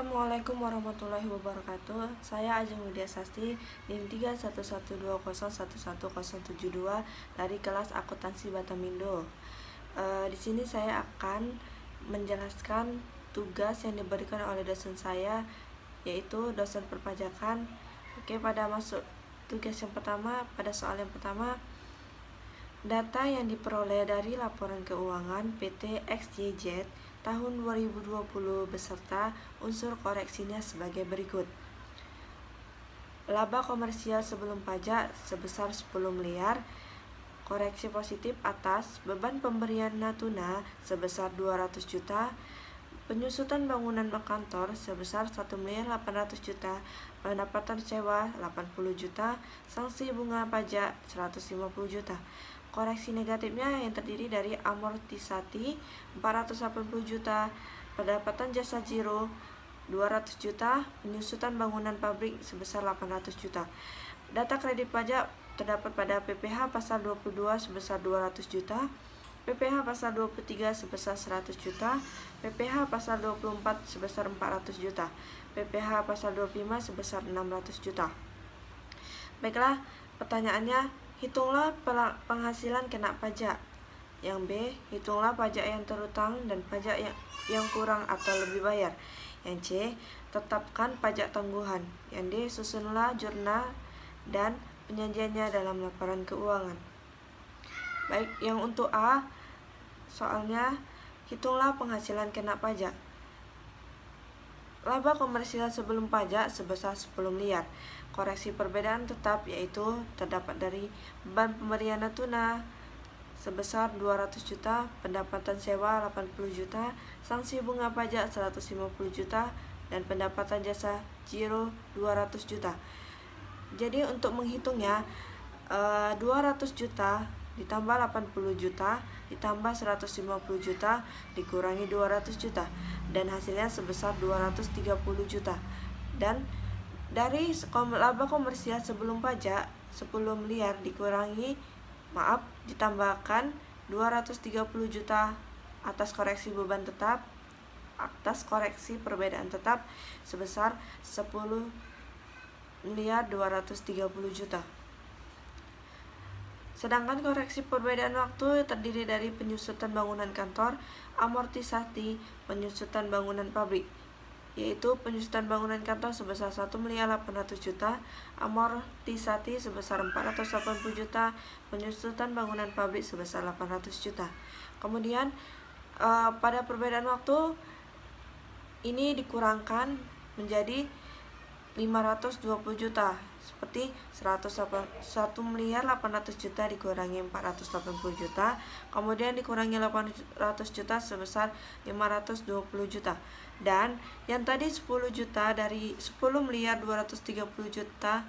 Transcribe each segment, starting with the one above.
Assalamualaikum warahmatullahi wabarakatuh. Saya Ajeng Widya Sasti, NIM 31120111072 dari kelas Akuntansi Batamindo. Di sini saya akan menjelaskan tugas yang diberikan oleh dosen saya, yaitu dosen perpajakan. Oke, pada masuk tugas yang pertama, pada soal yang pertama, data yang diperoleh dari laporan keuangan PT XYZ tahun 2020 beserta unsur koreksinya sebagai berikut. Laba komersial sebelum pajak sebesar 10 miliar, koreksi positif atas beban pemberian Natuna sebesar 200 juta, penyusutan bangunan kantor sebesar 1.800.000.000, pendapatan sewa 80 juta, sanksi bunga pajak 150 juta. Koreksi negatifnya yang terdiri dari amortisasi 480 juta, pendapatan jasa giro 200 juta, penyusutan bangunan pabrik sebesar 800 juta. Data kredit pajak terdapat pada PPh pasal 22 sebesar 200 juta, PPh pasal 23 sebesar 100 juta, PPh pasal 24 sebesar 400 juta, PPh pasal 25 sebesar 600 juta. Baiklah, pertanyaannya, hitunglah penghasilan kena pajak. Yang B, hitunglah pajak yang terutang dan pajak yang kurang atau lebih bayar. Yang C, tetapkan pajak tangguhan. Yang D, susunlah jurnal dan penyajiannya dalam laporan keuangan. Baik, yang untuk A, soalnya hitunglah penghasilan kena pajak. Laba komersial sebelum pajak sebesar 10 miliar. Koreksi perbedaan tetap yaitu terdapat dari beban pemberian Natuna sebesar 200 juta, pendapatan sewa 80 juta, sanksi bunga pajak 150 juta, dan pendapatan jasa giro 200 juta. Jadi untuk menghitungnya, 200 juta ditambah 80 juta ditambah 150 juta dikurangi 200 juta dan hasilnya sebesar 230 juta. Dan dari laba komersial sebelum pajak 10 miliar ditambahkan 230 juta atas koreksi beban tetap, atas koreksi perbedaan tetap sebesar 10.230 juta. Sedangkan koreksi perbedaan waktu terdiri dari penyusutan bangunan kantor, amortisasi penyusutan bangunan pabrik, yaitu penyusutan bangunan kantor sebesar 1.800.000.000, amortisasi sebesar 480 juta, penyusutan bangunan pabrik sebesar 800 juta. Kemudian pada perbedaan waktu ini dikurangkan menjadi 520 juta, seperti 1.800.000.000 dikurangi 480 juta, kemudian dikurangi 800 juta sebesar 520 juta. Dan yang tadi 10 juta dari 10.230 juta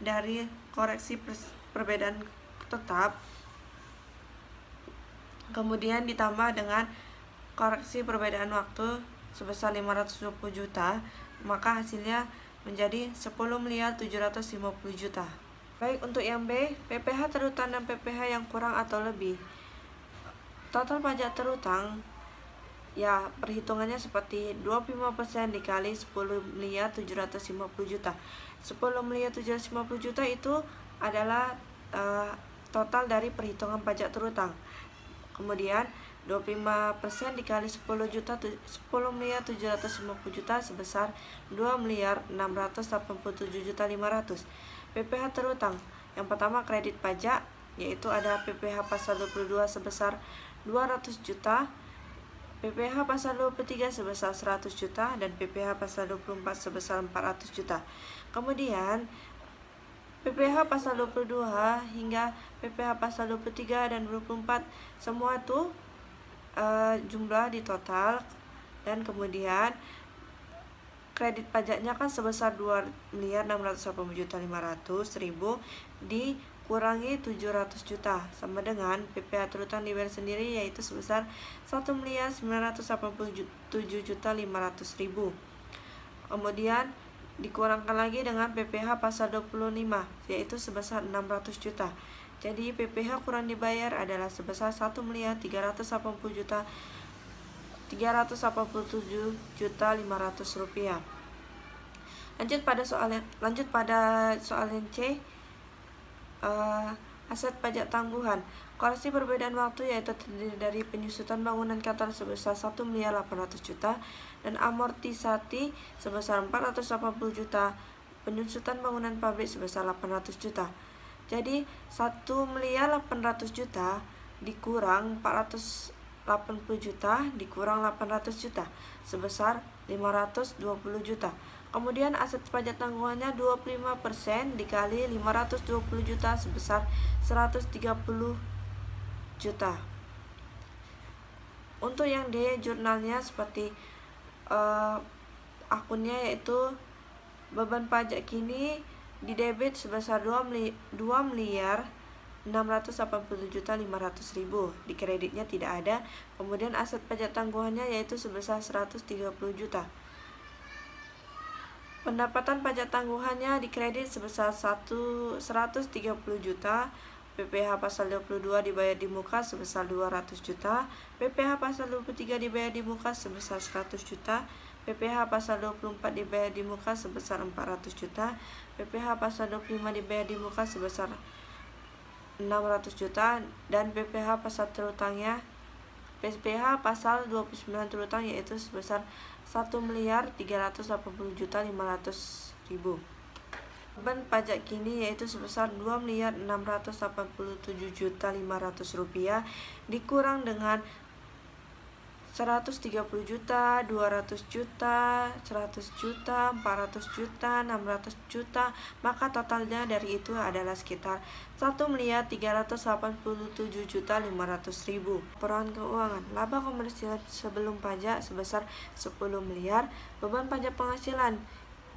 dari koreksi perbedaan tetap, kemudian ditambah dengan koreksi perbedaan waktu sebesar 520 juta, maka hasilnya menjadi 10.750 juta. Baik, untuk yang B, PPh terutang dan PPh yang kurang atau lebih. Total pajak terutang, ya perhitungannya seperti 25% dikali 10.750 juta. 10.750 juta itu adalah total dari perhitungan pajak terutang. Kemudian 25% dikali 10.750 juta sebesar 2.687.500. PPh terutang, yang pertama kredit pajak, yaitu ada PPh pasal 22 sebesar 200 juta, PPh pasal 23 sebesar 100 juta, dan PPh pasal 24 sebesar 400 juta. Kemudian PPh pasal 22 hingga PPh pasal 23 dan 24 semua itu jumlah di total, dan kemudian kredit pajaknya kan sebesar 2.680.500.000 dikurangi 700 juta sama dengan PPh terutang dibayar sendiri, yaitu sebesar 1.987.500.000. Kemudian dikurangkan lagi dengan PPh pasal 25, yaitu sebesar 600 juta. Jadi PPh kurang dibayar adalah sebesar 1.380.000.000 Rp387.500. Lanjut pada soal yang C. Aset pajak tangguhan. Koreksi perbedaan waktu yaitu terdiri dari penyusutan bangunan kantor sebesar 1.800 juta dan amortisasi sebesar 480 juta, penyusutan bangunan pabrik sebesar 800 juta. Jadi 1.800 juta dikurang 480 juta dikurang 800 juta sebesar 520 juta. Kemudian aset pajak tangguhannya 25% dikali 520 juta sebesar 130 juta. Untuk yang D, jurnalnya seperti akunnya yaitu beban pajak kini didebit sebesar 2.687.500.000, di kreditnya tidak ada. Kemudian aset pajak tangguhannya yaitu sebesar 130 juta. Pendapatan pajak tangguhannya dikredit sebesar 130 juta. PPh pasal 22 dibayar di muka sebesar 200 juta. PPh pasal 23 dibayar di muka sebesar 100 juta. PPh pasal 24 dibayar di muka sebesar 400 juta. PPh pasal 25 dibayar di muka sebesar 600 juta. Dan PPh pasal terutangnya PPh pasal 29 terutang yaitu sebesar 1.380.500.000. Beban pajak kini yaitu sebesar 2.687.500.000 dikurang dengan 130 juta, 200 juta, 100 juta, 400 juta, 600 juta, maka totalnya dari itu adalah sekitar 1.387.500.000. Laporan keuangan. Laba komersial sebelum pajak sebesar 10 miliar. Beban pajak penghasilan.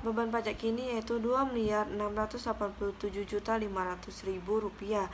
Beban pajak kini yaitu 2.687.500.000.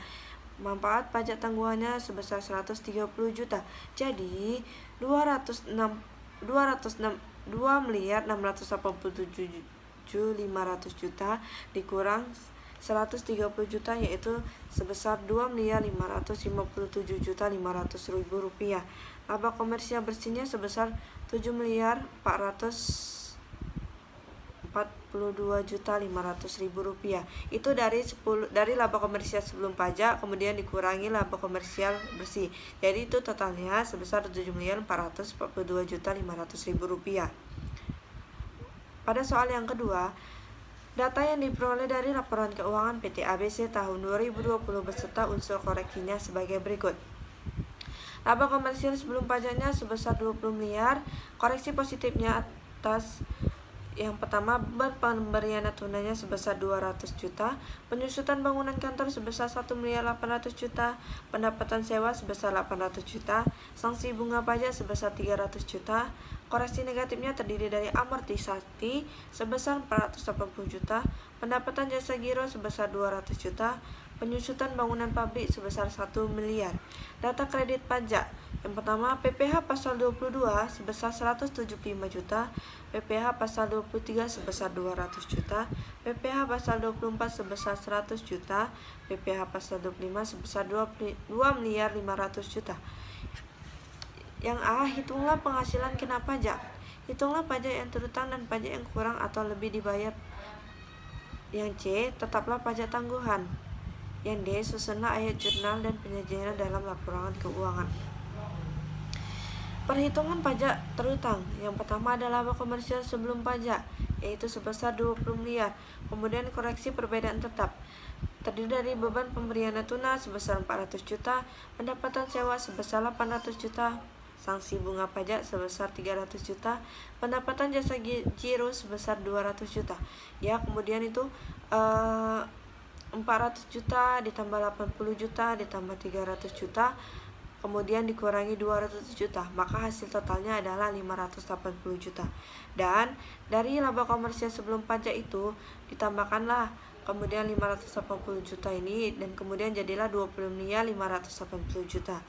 Manfaat pajak tangguhannya sebesar 130 juta. Jadi 2.687.500 juta dikurang 130 juta yaitu sebesar 2.557.500.000 Laba komersial bersihnya sebesar 7.442.500.000. Itu dari laba komersial sebelum pajak kemudian dikurangi laba komersial bersih. Jadi itu totalnya sebesar 7.442.500.000. Pada soal yang kedua, data yang diperoleh dari laporan keuangan PT ABC tahun 2020 beserta unsur koreksinya sebagai berikut. Laba komersial sebelum pajaknya sebesar 20 miliar. Koreksi positifnya atas yang pertama, beban pemberian tunainya sebesar 200 juta, penyusutan bangunan kantor sebesar 1.800 juta, pendapatan sewa sebesar 800 juta, sanksi bunga pajak sebesar 300 juta, koreksi negatifnya terdiri dari amortisasi sebesar 480 juta, pendapatan jasa giro sebesar 200 juta, penyusutan bangunan pabrik sebesar 1 miliar. Data kredit pajak. Yang pertama, PPh pasal 22 sebesar 175 juta, PPh pasal 23 sebesar 200 juta, PPh pasal 24 sebesar 100 juta, PPh pasal 25 sebesar 2.500.000 juta. Yang A, hitunglah penghasilan kena pajak. Hitunglah pajak yang terutang dan pajak yang kurang atau lebih dibayar. Yang C, tetaplah pajak tangguhan. Yang D, susunlah ayat jurnal dan penyajiannya dalam laporan keuangan. Perhitungan pajak terutang. Yang pertama adalah laba komersial sebelum pajak, yaitu sebesar 20 miliar. Kemudian koreksi perbedaan tetap. Terdiri dari beban pemberian natuna sebesar 400 juta, pendapatan sewa sebesar 800 juta, sanksi bunga pajak sebesar 300 juta, pendapatan jasa giro sebesar 200 juta. Ya, kemudian itu 400 juta ditambah 80 juta ditambah 300 juta, kemudian dikurangi 200 juta, maka hasil totalnya adalah 580 juta. Dan dari laba komersial sebelum pajak itu ditambahkanlah kemudian 580 juta ini, dan kemudian jadilah 20.580 juta.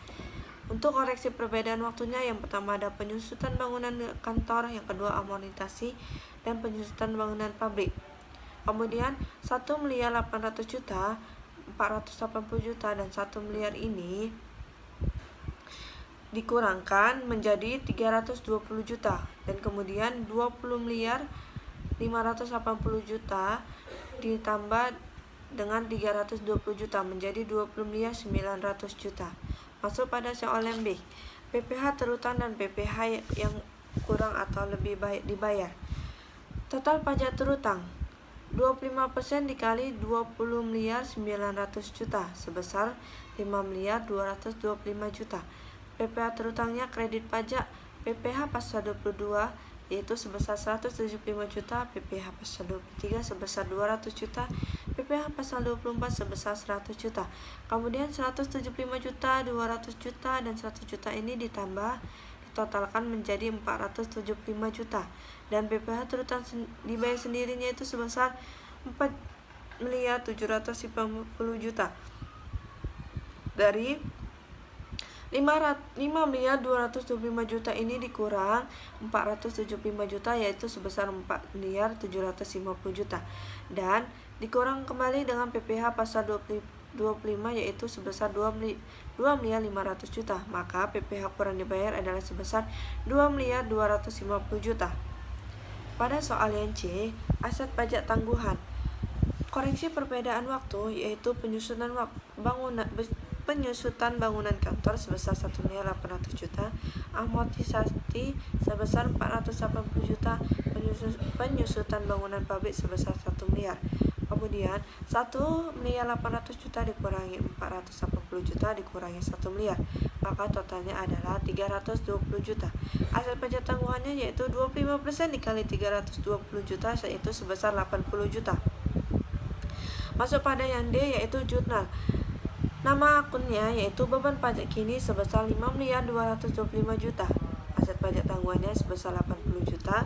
Untuk koreksi perbedaan waktunya, yang pertama ada penyusutan bangunan kantor, yang kedua amortisasi dan penyusutan bangunan pabrik. Kemudian 1.800 juta, 480 juta dan 1 miliar ini dikurangkan menjadi 320 juta, dan kemudian 20 miliar 580 juta ditambah dengan 320 juta menjadi 20 miliar 900 juta. Masuk pada soal yang B. PPh terutang dan PPh yang kurang atau lebih baik dibayar. Total pajak terutang 25% dikali 20 miliar 900 juta sebesar 5 miliar 225 juta. PPh terutangnya kredit pajak PPh pasal 22 yaitu sebesar 175 juta, PPh pasal 23 sebesar 200 juta, PPh pasal 24 sebesar 100 juta. Kemudian 175 juta, 200 juta, dan 100 juta ini ditotalkan menjadi 475 juta. Dan PPh terutang dibayar sendirinya itu sebesar 4 miliar 750 juta. Dari 5 miliar 225 juta ini dikurang 475 juta yaitu sebesar 4 miliar 750 juta. Dan dikurang kembali dengan PPh pasal 25 yaitu sebesar 2 miliar 500 juta. Maka PPh kurang dibayar adalah sebesar 2 miliar 250 juta. Pada soal yang C, aset pajak tangguhan. Koreksi perbedaan waktu yaitu penyusutan bangunan kantor sebesar 1 miliar 800 juta, amortisasi sebesar 480 juta, penyusutan bangunan pabrik sebesar 1 miliar. Kemudian 1 miliar 800 juta dikurangi 480 juta dikurangi 1 miliar, maka totalnya adalah 320 juta. Aset pajak tangguhannya yaitu 25% dikali 320 juta yaitu sebesar 80 juta. Masuk pada yang D yaitu jurnal. Nama akunnya yaitu beban pajak kini sebesar 5 miliar 225 juta. Aset pajak tangguhannya sebesar 80 juta.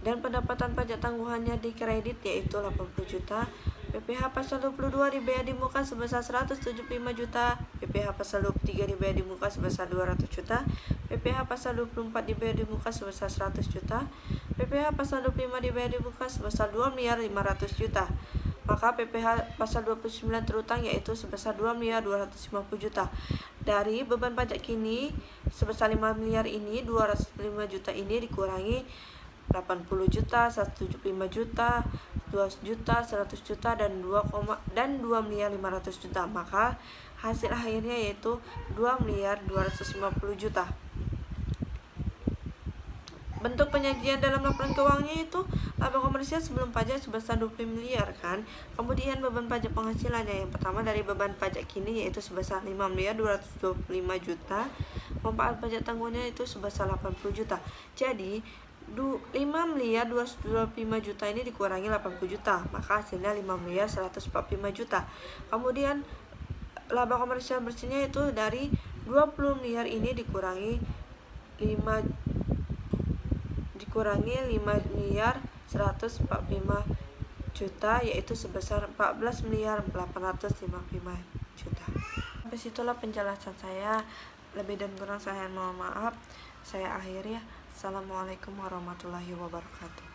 Dan pendapatan pajak tangguhannya di kredit yaitu 80 juta. PPh pasal 22 dibayar di muka sebesar 175 juta. PPh pasal 23 dibayar di muka sebesar 200 juta. PPh pasal 24 dibayar di muka sebesar 100 juta. PPh pasal 25 dibayar di muka sebesar 2 miliar 500 juta. Maka PPh pasal 29 terutang yaitu sebesar 2 miliar 250 juta. Dari beban pajak kini sebesar 5 miliar ini, 205 juta ini dikurangi 80 juta, 175 juta, 2 juta, 100 juta, dan 2 miliar 500 juta. Maka hasil akhirnya yaitu 2 miliar 250 juta. Bentuk penyajian dalam laporan keuangannya itu laba komersial sebelum pajak sebesar 20 miliar kan. Kemudian beban pajak penghasilannya yang pertama dari beban pajak kini yaitu sebesar 5 miliar 225 juta. Manfaat pajak tangguhannya itu sebesar 80 juta. Jadi 5 miliar 225 juta ini dikurangi 80 juta, maka hasilnya 5 miliar 145 juta. Kemudian laba komersial bersihnya itu dari 20 miliar ini dikurangi 5 miliar 145 juta yaitu sebesar 14 miliar 855 juta. Sampai situlah penjelasan saya. Lebih dan kurang saya mohon maaf. Saya akhiri ya. Assalamualaikum warahmatullahi wabarakatuh.